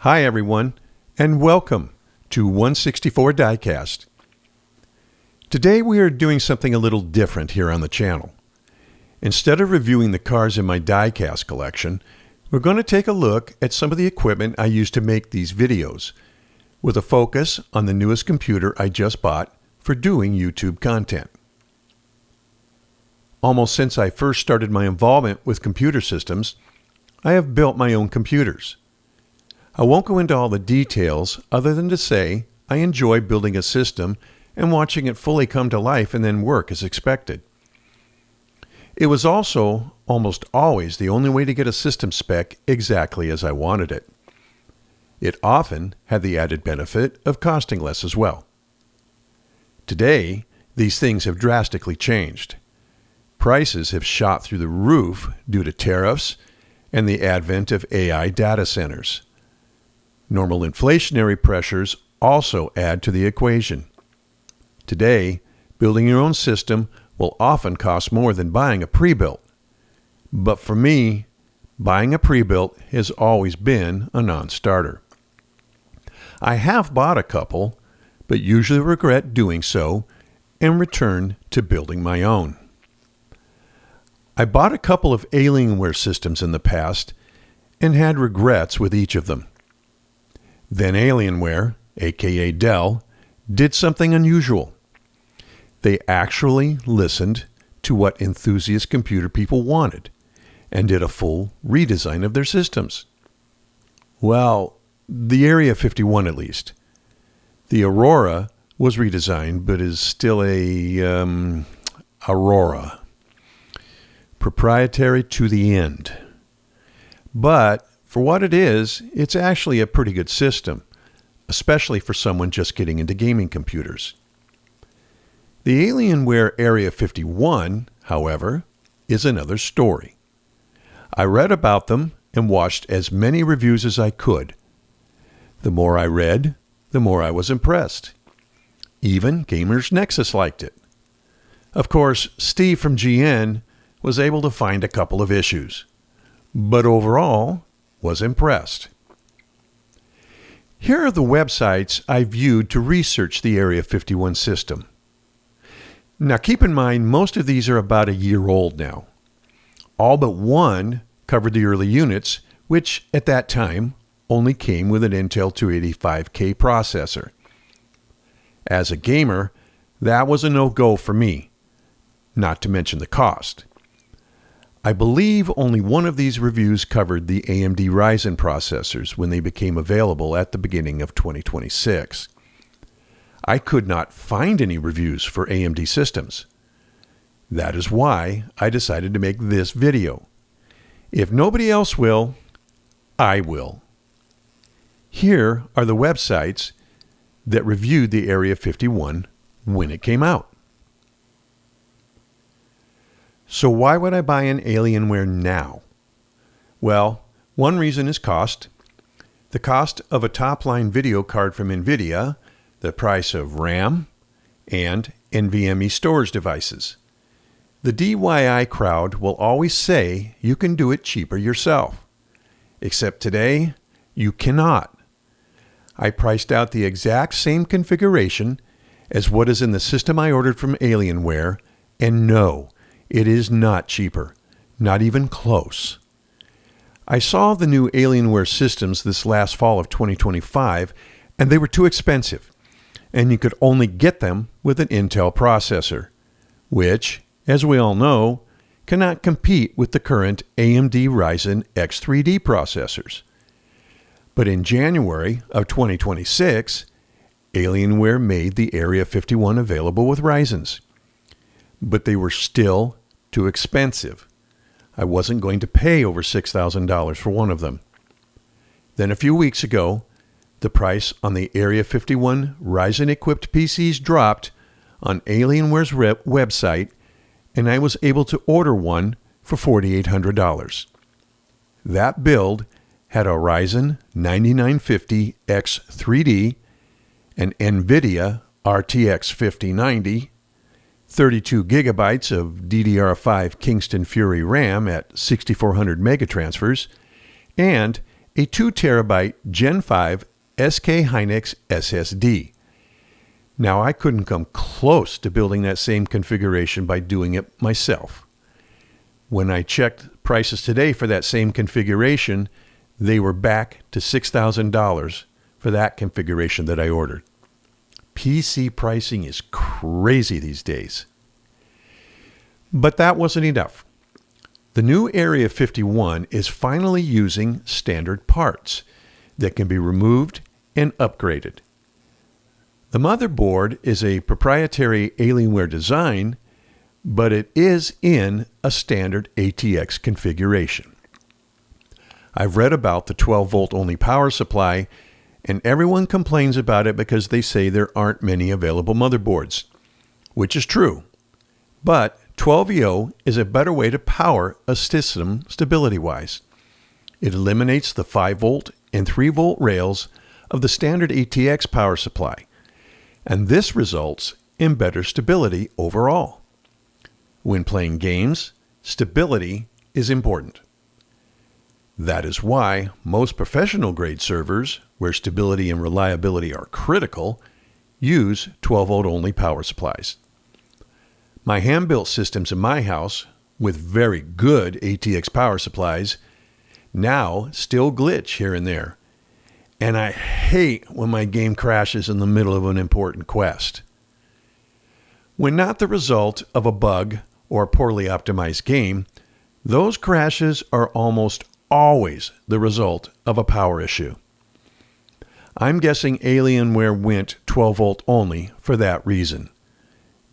Hi everyone, and welcome to 164 Diecast. Today we are doing something a little different here on the channel. Instead of reviewing the cards in my diecast collection, we're going to take a look at some of the equipment I use to make these videos, with a focus on the newest computer I just bought for doing YouTube content. Almost since I first started my involvement with computer systems, I have built my own computers. I won't go into all the details other than to say I enjoy building a system and watching it fully come to life and then work as expected. It was also almost always the only way to get a system spec exactly as I wanted it. It often had the added benefit of costing less as well. Today, these things have drastically changed. Prices have shot through the roof due to tariffs and the advent of AI data centers. Normal inflationary pressures also add to the equation. Today, building your own system will often cost more than buying a pre-built. But for me, buying a pre-built has always been a non-starter. I have bought a couple, but usually regret doing so and return to building my own. I bought a couple of Alienware systems in the past and had regrets with each of them. Then Alienware, aka Dell, did something unusual. They actually listened to what enthusiast computer people wanted and did a full redesign of their systems. Well, the Area 51 at least. The Aurora was redesigned but is still a Aurora. Proprietary to the end. But for what it is, it's actually a pretty good system, especially for someone just getting into gaming computers. The Alienware Area 51, however, is another story. I read about them and watched as many reviews as I could. The more I read, the more I was impressed. Even Gamers Nexus liked it. Of course, Steve from GN was able to find a couple of issues, but overall was impressed. Here are the websites I viewed to research the Area 51 system. Now keep in mind, most of these are about a year old now. All but one covered the early units, which at that time only came with an Intel 285K processor. As a gamer, that was a no-go for me, not to mention the cost. I believe only one of these reviews covered the AMD Ryzen processors when they became available at the beginning of 2026. I could not find any reviews for AMD systems. That is why I decided to make this video. If nobody else will, I will. Here are the websites that reviewed the Area 51 when it came out. So why would I buy an Alienware now? Well, one reason is cost. The cost of a top-line video card from NVIDIA, the price of RAM, and NVMe storage devices. The DIY crowd will always say you can do it cheaper yourself. Except today, you cannot. I priced out the exact same configuration as what is in the system I ordered from Alienware, and no, it is not cheaper, not even close. I saw the new Alienware systems this last fall of 2025, and they were too expensive, and you could only get them with an Intel processor, which, as we all know, cannot compete with the current AMD Ryzen X3D processors. But in January of 2026, Alienware made the Area 51 available with Ryzens. But they were still too expensive. I wasn't going to pay over $6,000 for one of them. Then a few weeks ago, the price on the Area 51 Ryzen-equipped PCs dropped on Alienware's website, and I was able to order one for $4,800. That build had a Ryzen 9950X3D, an NVIDIA RTX 5090, 32 gigabytes of DDR5 Kingston Fury RAM at 6400 megatransfers, and a 2 terabyte Gen 5 SK Hynix SSD. Now, I couldn't come close to building that same configuration by doing it myself. When I checked prices today for that same configuration, they were back to $6,000 for that configuration that I ordered. PC pricing is crazy these days. But that wasn't enough. The new Area 51 is finally using standard parts that can be removed and upgraded. The motherboard is a proprietary Alienware design, but it is in a standard ATX configuration. I've read about the 12-volt only power supply, and everyone complains about it because they say there aren't many available motherboards, which is true. But 12V is a better way to power a system stability-wise. It eliminates the 5-volt and 3-volt rails of the standard ATX power supply, and this results in better stability overall. When playing games, stability is important. That is why most professional-grade servers, where stability and reliability are critical, use 12-volt only power supplies. My hand-built systems in my house, with very good ATX power supplies, now still glitch here and there. And I hate when my game crashes in the middle of an important quest. When not the result of a bug or a poorly optimized game, those crashes are almost always the result of a power issue. I'm guessing Alienware went 12-volt only for that reason.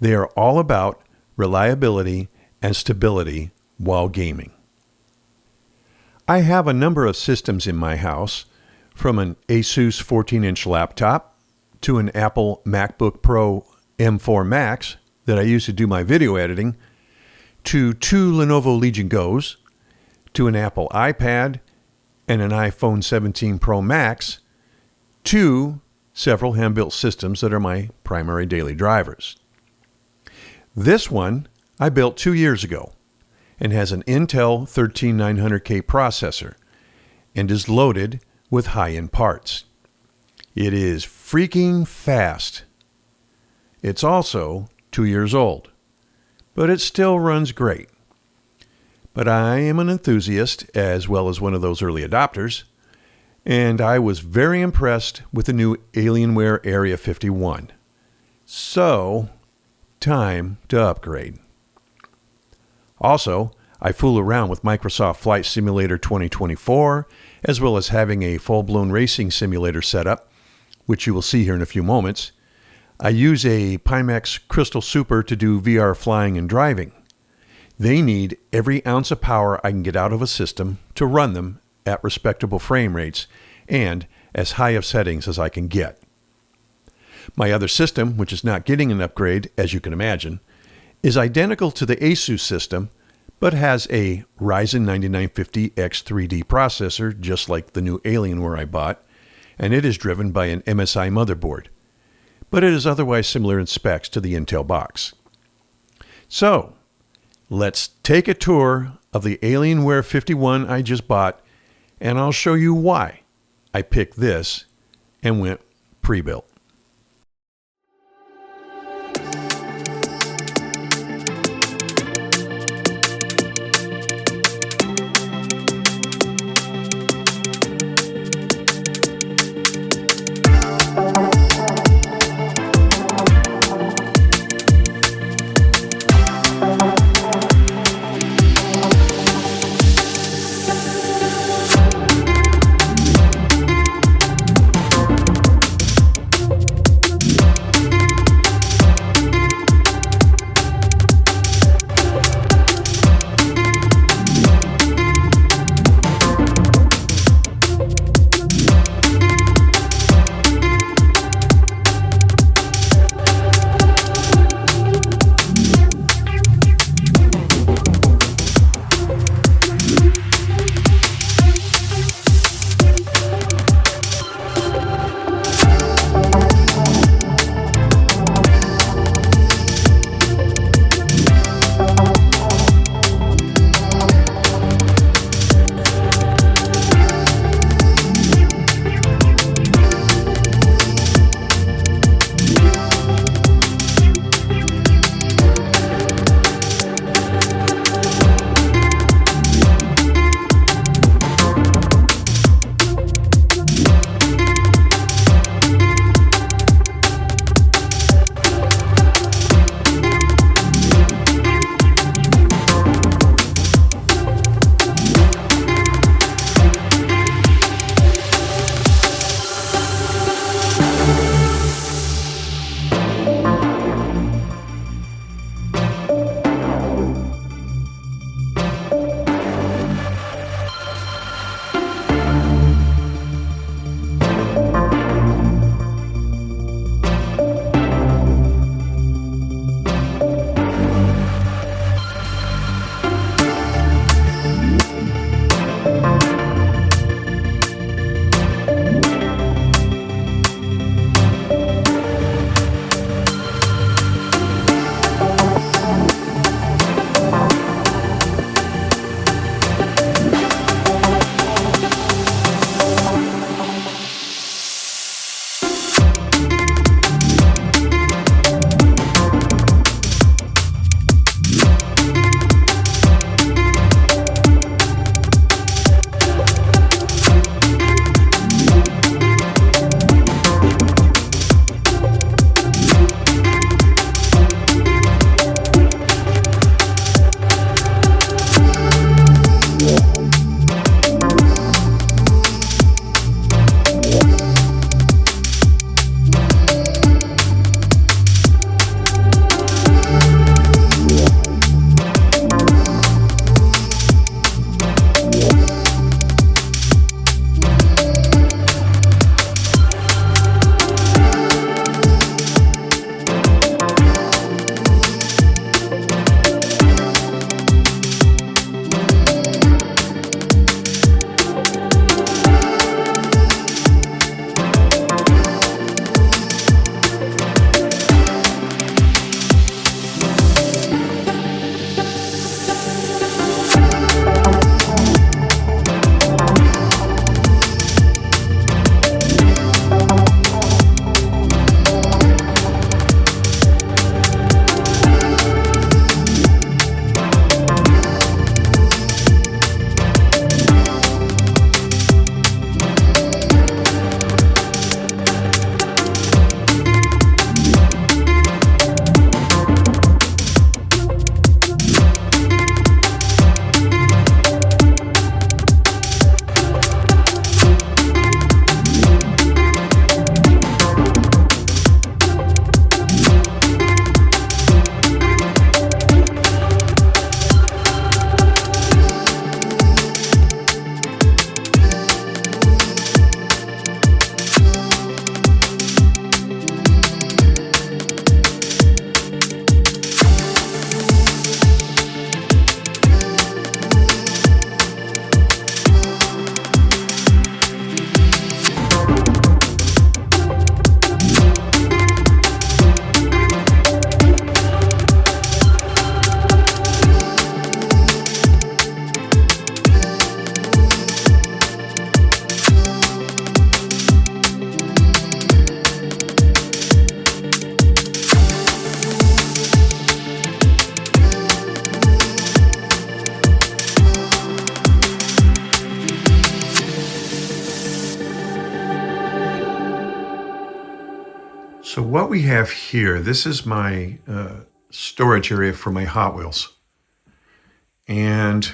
They are all about reliability and stability while gaming. I have a number of systems in my house, from an Asus 14-inch laptop to an Apple MacBook Pro M4 Max that I use to do my video editing, to 2 Lenovo Legion Go's, to an Apple iPad and an iPhone 17 Pro Max, to several hand-built systems that are my primary daily drivers. This one I built 2 years ago and has an Intel 13900K processor and is loaded with high-end parts. It is freaking fast. It's also 2 years old, but it still runs great. But I am an enthusiast as well as one of those early adopters, and I was very impressed with the new Alienware Area 51. So, time to upgrade. Also, I fool around with Microsoft Flight Simulator 2024, as well as having a full-blown racing simulator setup, which you will see here in a few moments. I use a Pimax Crystal Super to do VR flying and driving. They need every ounce of power I can get out of a system to run them at respectable frame rates and as high of settings as I can get. My other system, which is not getting an upgrade, as you can imagine, is identical to the Asus system, but has a Ryzen 9950X3D processor, just like the new Alienware I bought, and it is driven by an MSI motherboard. But it is otherwise similar in specs to the Intel box. So, let's take a tour of the Alienware 51 I just bought, and I'll show you why I picked this and went pre-built. So what we have here, this is my storage area for my Hot Wheels. And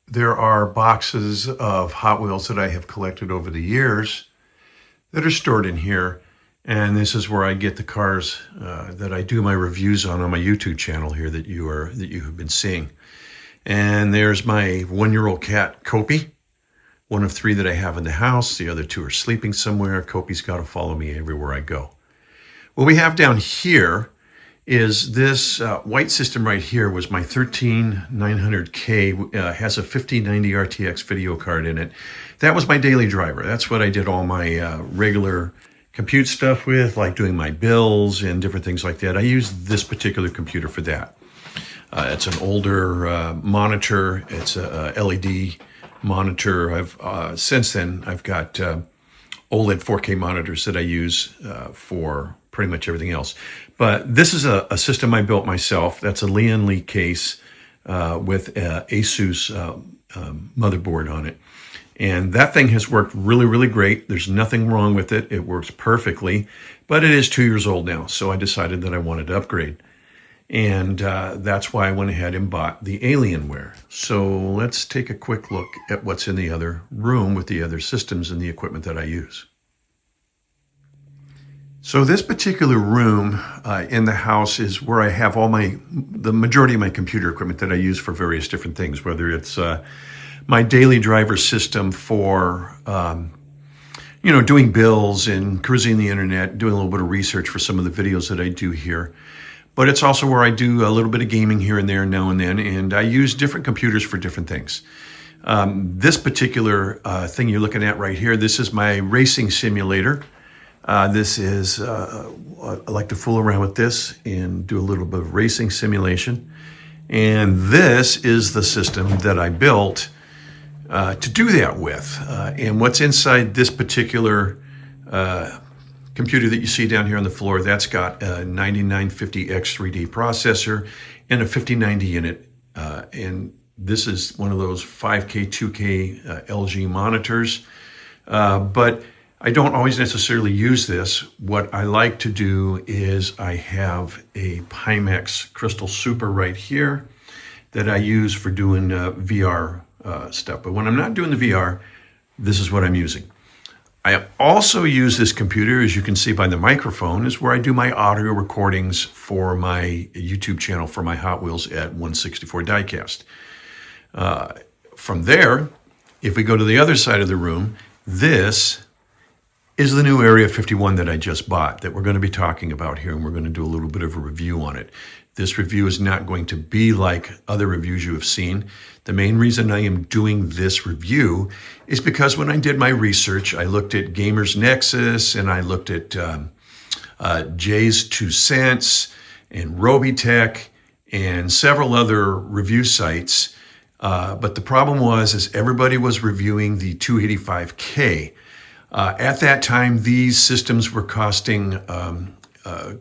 there are boxes of Hot Wheels that I have collected over the years that are stored in here. And this is where I get the cars that I do my reviews on my YouTube channel here that you have been seeing. And there's my 1-year-old cat, Kopi, one of 3 that I have in the house. The other 2 are sleeping somewhere. Kopi's got to follow me everywhere I go. What we have down here is this white system right here was my 13900K, has a 5090 RTX video card in it. That was my daily driver. That's what I did all my regular compute stuff with, like doing my bills and different things like that. I use this particular computer for that. It's an older monitor. It's a LED monitor. Since then, I've got OLED 4K monitors that I use for pretty much everything else. But this is a system I built myself. That's a Lian Li case with ASUS motherboard on it. And that thing has worked really, really great. There's nothing wrong with it. It works perfectly, but it is 2 years old now. So I decided that I wanted to upgrade. And that's why I went ahead and bought the Alienware. So let's take a quick look at what's in the other room with the other systems and the equipment that I use. So this particular room in the house is where I have all the majority of my computer equipment that I use for various different things, whether it's my daily driver system for, doing bills and cruising the internet, doing a little bit of research for some of the videos that I do here. But it's also where I do a little bit of gaming here and there now and then, and I use different computers for different things. This particular thing you're looking at right here, this is my racing simulator. This is, I like to fool around with this and do a little bit of racing simulation. And this is the system that I built to do that with. And what's inside this particular computer that you see down here on the floor, that's got a 9950X3D processor and a 5090 in it. And this is one of those 5K, 2K LG monitors. But I don't always necessarily use this. What I like to do is I have a Pimax Crystal Super right here that I use for doing VR stuff. But when I'm not doing the VR, this is what I'm using. I also use this computer, as you can see by the microphone, is where I do my audio recordings for my YouTube channel for my Hot Wheels at 164 diecast. From there, if we go to the other side of the room, this is the new Area 51 that I just bought that we're going to be talking about here, and we're going to do a little bit of a review on it. This review is not going to be like other reviews you have seen. The main reason I am doing this review is because when I did my research, I looked at Gamers Nexus and I looked at Jay's 2 Cents and Robitech and several other review sites. But the problem is everybody was reviewing the 285K. At that time, these systems were costing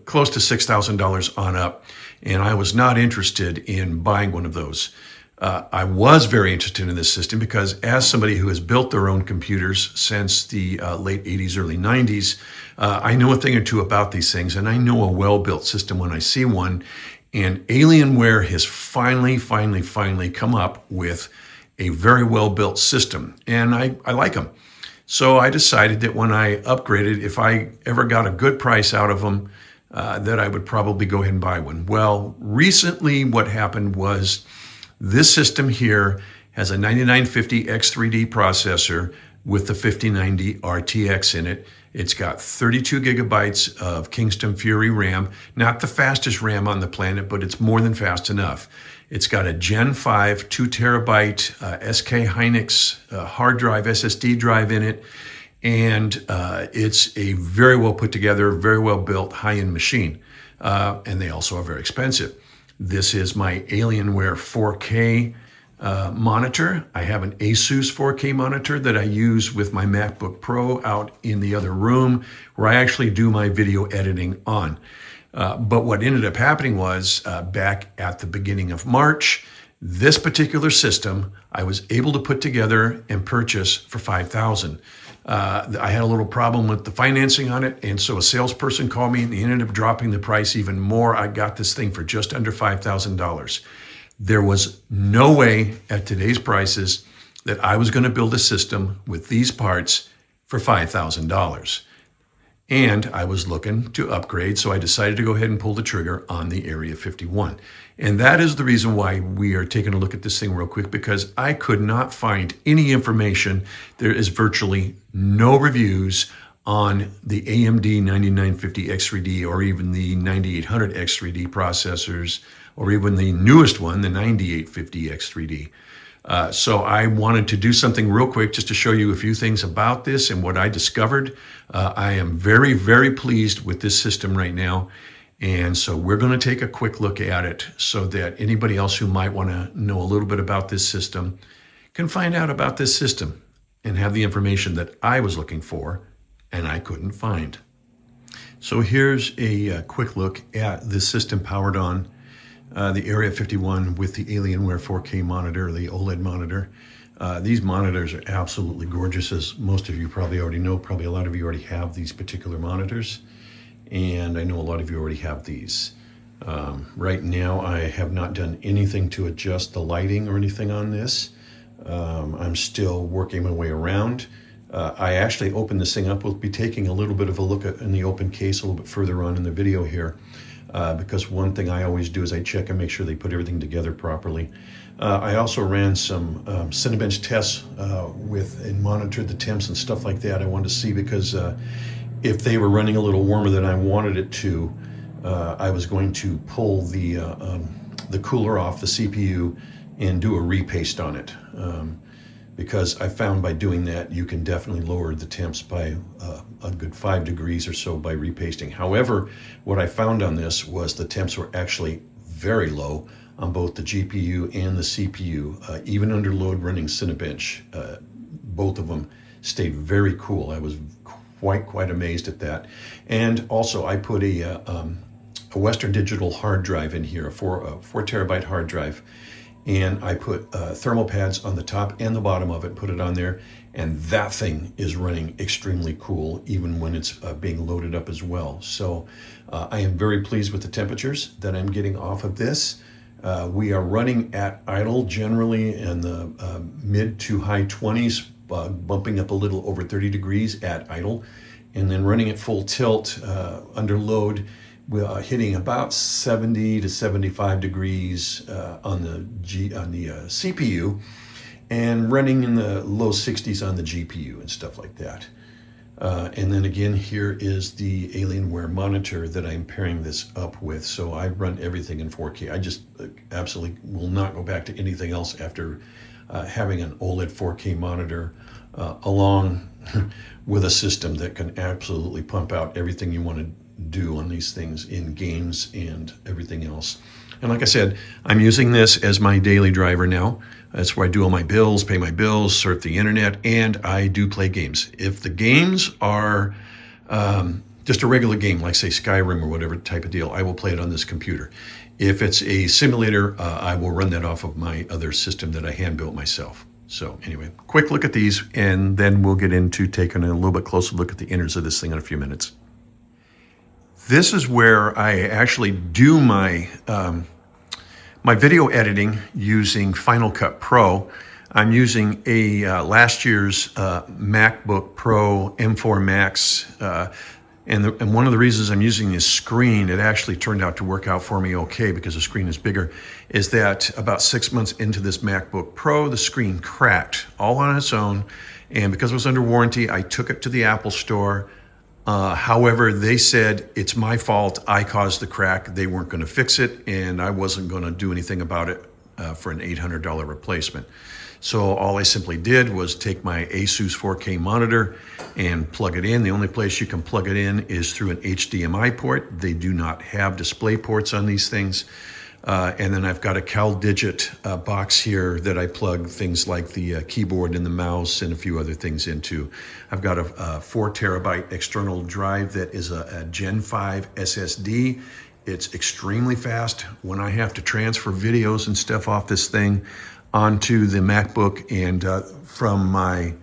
close to $6,000 on up, and I was not interested in buying one of those. I was very interested in this system because as somebody who has built their own computers since the late 80s, early 90s, I know a thing or two about these things, and I know a well-built system when I see one. And Alienware has finally come up with a very well-built system, and I like them. So I decided that when I upgraded, if I ever got a good price out of them, that I would probably go ahead and buy one. Well, recently what happened was this system here has a 9950X3D processor with the 5090 RTX in it. It's got 32 gigabytes of Kingston Fury RAM, not the fastest RAM on the planet, but it's more than fast enough. It's got a Gen 5 2 terabyte SK Hynix hard drive, SSD drive in it. And it's a very well put together, very well built high-end machine. And they also are very expensive. This is my Alienware 4K monitor. I have an ASUS 4K monitor that I use with my MacBook Pro out in the other room where I actually do my video editing on. But what ended up happening was back at the beginning of March, this particular system I was able to put together and purchase for $5,000. I had a little problem with the financing on it, and so a salesperson called me and he ended up dropping the price even more. I got this thing for just under $5,000. There was no way at today's prices that I was going to build a system with these parts for $5,000. And I was looking to upgrade, so I decided to go ahead and pull the trigger on the Area 51. And that is the reason why we are taking a look at this thing real quick, because I could not find any information. There is virtually no reviews on the AMD 9950X3D or even the 9800X3D processors, or even the newest one, the 9850X3D. So I wanted to do something real quick just to show you a few things about this and what I discovered. I am very, very pleased with this system right now. And so we're going to take a quick look at it so that anybody else who might want to know a little bit about this system can find out about this system and have the information that I was looking for and I couldn't find. So here's a quick look at this system powered on the Area 51 with the Alienware 4K monitor, the OLED monitor. These monitors are absolutely gorgeous, as most of you probably already know. Probably a lot of you already have these particular monitors, and I know a lot of you already have these. Right now, I have not done anything to adjust the lighting or anything on this. I'm still working my way around. I actually opened this thing up. We'll be taking a little bit of a look at in the open case a little bit further on in the video here. Because one thing I always do is I check and make sure they put everything together properly. I also ran some Cinebench tests and monitored the temps and stuff like that. I wanted to see, because if they were running a little warmer than I wanted it to, I was going to pull the cooler off the CPU and do a repaste on it. Because I found by doing that, you can definitely lower the temps by a good 5 degrees or so by repasting. However, what I found on this was the temps were actually very low on both the GPU and the CPU. Even under load running Cinebench, both of them stayed very cool. I was quite amazed at that. And also I put a Western Digital hard drive in here, a 4 terabyte hard drive. And I put thermal pads on the top and the bottom of it, put it on there, and that thing is running extremely cool, even when it's being loaded up as well. So I am very pleased with the temperatures that I'm getting off of this. We are running at idle generally in the mid to high 20s, bumping up a little over 30 degrees at idle, and then running at full tilt under load, hitting about 70 to 75 degrees on the CPU, and running in the low 60s on the GPU and stuff like that. And then again, here is the Alienware monitor that I'm pairing this up with. So I run everything in 4K. I just absolutely will not go back to anything else after having an OLED 4K monitor along with a system that can absolutely pump out everything you want to do on these things in games and everything else. And like I said, I'm using this as my daily driver now. That's where I do all my bills, pay my bills, surf the internet, and I do play games. If the games are just a regular game, like say Skyrim or whatever type of deal, I will play it on this computer. If it's a simulator, I will run that off of my other system that I hand built myself. So anyway, quick look at these, and then we'll get into taking a little bit closer look at the innards of this thing in a few minutes. This is where I actually do my my video editing using Final Cut Pro. I'm using a last year's MacBook Pro M4 Max, and one of the reasons I'm using this screen, it actually turned out to work out for me okay because the screen is bigger, is that about 6 months into this MacBook Pro, the screen cracked all on its own, and because it was under warranty, I took it to the Apple Store. However, they said it's my fault. I caused the crack. They weren't going to fix it, and I wasn't going to do anything about it for an $800 replacement. So all I simply did was take my Asus 4K monitor and plug it in. The only place you can plug it in is through an HDMI port. They do not have display ports on these things. And then I've got a CalDigit box here that I plug things like the keyboard and the mouse and a few other things into. I've got a 4 terabyte external drive that is a Gen 5 SSD. It's extremely fast. When I have to transfer videos and stuff off this thing onto the MacBook and from my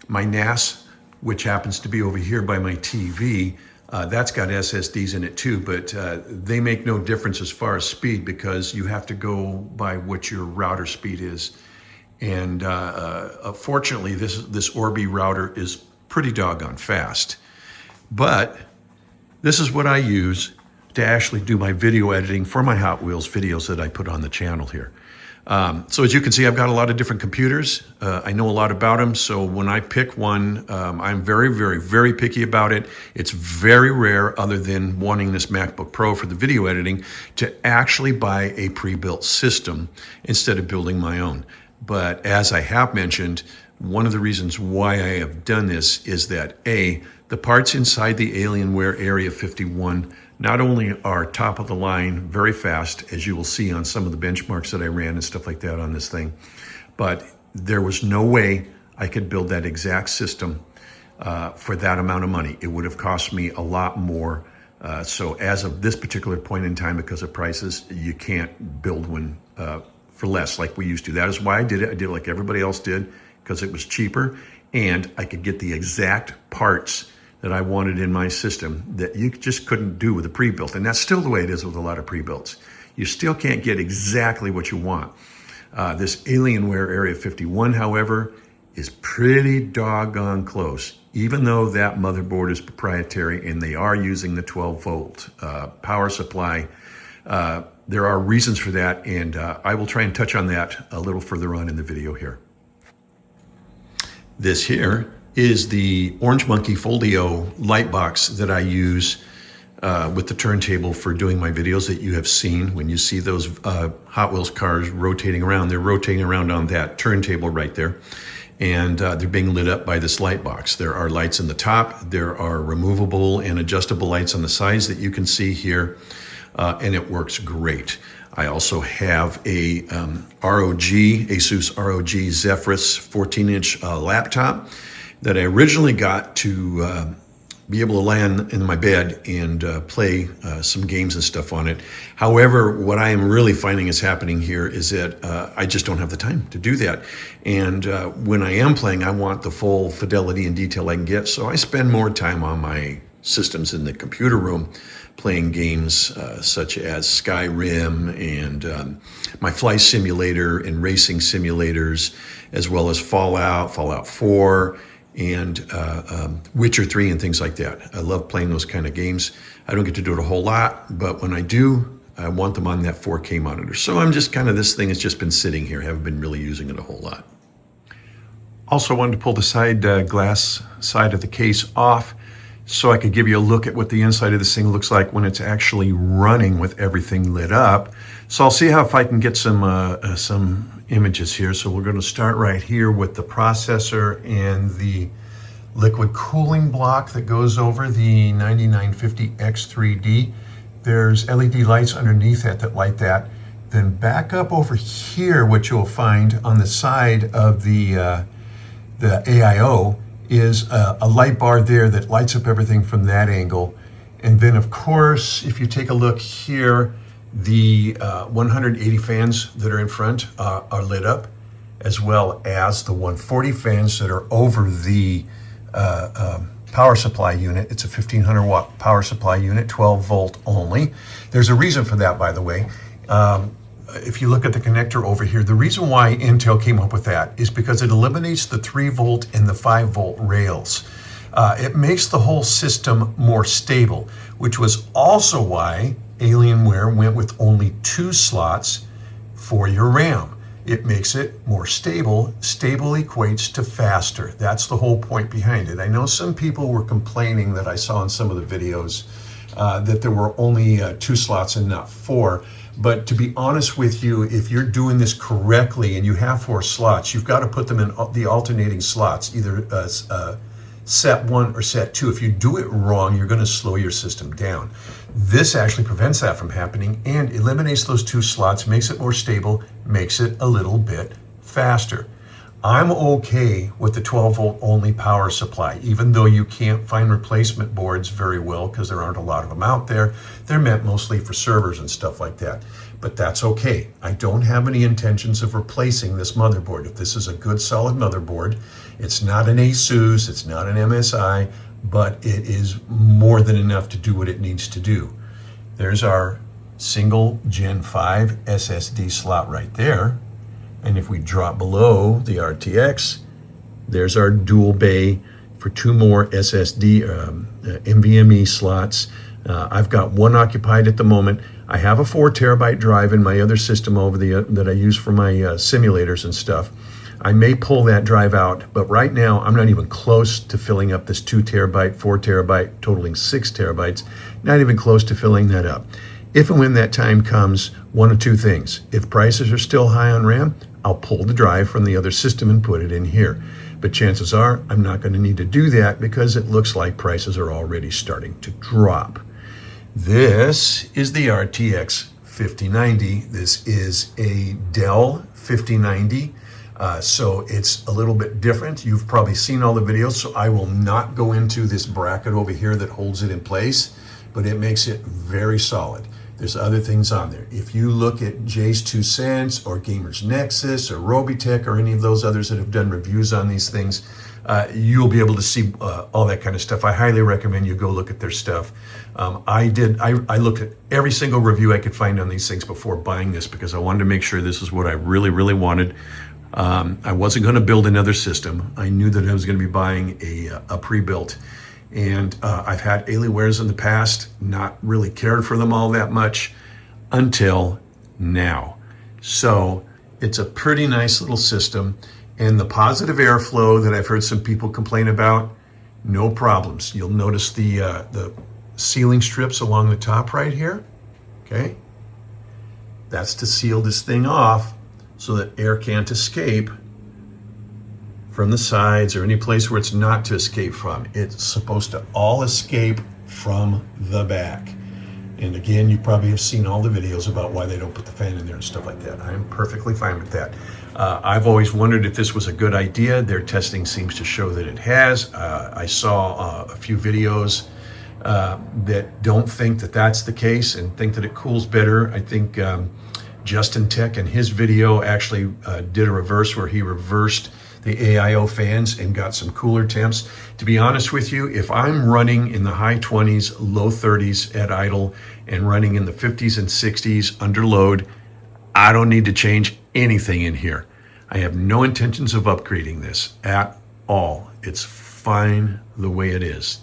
my NAS, which happens to be over here by my TV, that's got SSDs in it too, but they make no difference as far as speed because you have to go by what your router speed is. And fortunately, this Orbi router is pretty doggone fast. But this is what I use to actually do my video editing for my Hot Wheels videos that I put on the channel here. So as you can see, I've got a lot of different computers. I know a lot about them. So when I pick one, I'm very, very, very picky about it. It's very rare, other than wanting this MacBook Pro for the video editing, to actually buy a pre-built system instead of building my own. But as I have mentioned, one of the reasons why I have done this is that A, the parts inside the Alienware Area 51 not only are top of the line, very fast, as you will see on some of the benchmarks that I ran and stuff like that on this thing, but there was no way I could build that exact system for that amount of money. It would have cost me a lot more. So as of this particular point in time, because of prices, you can't build one for less like we used to. That is why I did it. I did it like everybody else did, because it was cheaper and I could get the exact parts that I wanted in my system that you just couldn't do with a pre-built. And that's still the way it is with a lot of pre-builts. You still can't get exactly what you want. This Alienware Area 51, however, is pretty doggone close. Even though that motherboard is proprietary and they are using the 12 volt power supply, there are reasons for that, and I will try and touch on that a little further on in the video here. This here is the Orange Monkey Folio light box that I use with the turntable for doing my videos that you have seen. When you see those Hot Wheels cars rotating around, they're rotating around on that turntable right there. And they're being lit up by this light box. There are lights in the top, there are removable and adjustable lights on the sides that you can see here, and it works great. I also have a Asus ROG Zephyrus 14-inch laptop that I originally got to be able to lay in my bed and play some games and stuff on it. However, what I am really finding is happening here is that I just don't have the time to do that. And when I am playing, I want the full fidelity and detail I can get. So I spend more time on my systems in the computer room playing games such as Skyrim and my flight simulator and racing simulators, as well as Fallout 4, and Witcher 3 and things like that. I love playing those kind of games. I don't get to do it a whole lot, but when I do, I want them on that 4K monitor. So I'm just kind of, this thing has just been sitting here, haven't been really using it a whole lot. Also wanted to pull the side glass side of the case off so I could give you a look at what the inside of this thing looks like when it's actually running with everything lit up. So I'll see if I can get some images here. So we're going to start right here with the processor and the liquid cooling block that goes over the 9950X3D. There's LED lights underneath that light that. Then back up over here, what you'll find on the side of the AIO is a light bar there that lights up everything from that angle. And then of course, if you take a look here, the 180 fans that are in front are lit up, as well as the 140 fans that are over the power supply unit. It's a 1500 watt power supply unit, 12 volt only. There's a reason for that, by the way. If you look at the connector over here, the reason why Intel came up with that is because it eliminates the 3 volt and the 5 volt rails. It makes the whole system more stable, which was also why Alienware went with only 2 slots for your RAM. It makes it more stable. Stable equates to faster. That's the whole point behind it. I know some people were complaining that I saw in some of the videos that there were only 2 slots and not 4. But to be honest with you, if you're doing this correctly and you have 4 slots, you've got to put them in the alternating slots, either set 1 or set 2. If you do it wrong, you're going to slow your system down. This actually prevents that from happening and eliminates those 2 slots, makes it more stable, makes it a little bit faster. I'm okay with the 12 volt only power supply, even though you can't find replacement boards very well because there aren't a lot of them out there. They're meant mostly for servers and stuff like that. But that's okay. I don't have any intentions of replacing this motherboard. If this is a good solid motherboard, it's not an ASUS, it's not an MSI, but it is more than enough to do what it needs to do. There's our single Gen 5 SSD slot right there. And if we drop below the RTX, there's our dual bay for 2 more SSD NVMe slots. I've got 1 occupied at the moment. I have a 4 terabyte drive in my other system over that I use for my simulators and stuff. I may pull that drive out, but right now I'm not even close to filling up this 2 terabyte, 4 terabyte, totaling 6 terabytes. Not even close to filling that up. If and when that time comes, 1 of 2 things. If prices are still high on RAM, I'll pull the drive from the other system and put it in here. But chances are I'm not going to need to do that because it looks like prices are already starting to drop. This is the RTX 5090. This is a Dell 5090. So it's a little bit different. You've probably seen all the videos, so I will not go into this bracket over here that holds it in place, but it makes it very solid. There's other things on there. If you look at Jay's 2 Cents or Gamers Nexus or Robitech or any of those others that have done reviews on these things, you'll be able to see all that kind of stuff. I highly recommend you go look at their stuff. I looked at every single review I could find on these things before buying this because I wanted to make sure this is what I really, really wanted. I wasn't going to build another system. I knew that I was going to be buying a pre-built. And I've had Alienwares in the past, not really cared for them all that much until now. So it's a pretty nice little system. And the positive airflow that I've heard some people complain about, no problems. You'll notice the sealing strips along the top right here. Okay. That's to seal this thing off so that air can't escape from the sides or any place where it's not to escape from. It's supposed to all escape from the back. And again, you probably have seen all the videos about why they don't put the fan in there and stuff like that. I'm perfectly fine with that. I've always wondered if this was a good idea. Their testing seems to show that it has. I saw a few videos that don't think that that's the case and think that it cools better. I think Justin Tech in his video actually did a reverse where he reversed the AIO fans and got some cooler temps. To be honest with you, if I'm running in the high 20s, low 30s at idle and running in the 50s and 60s under load, I don't need to change anything in here. I have no intentions of upgrading this at all. It's fine the way it is.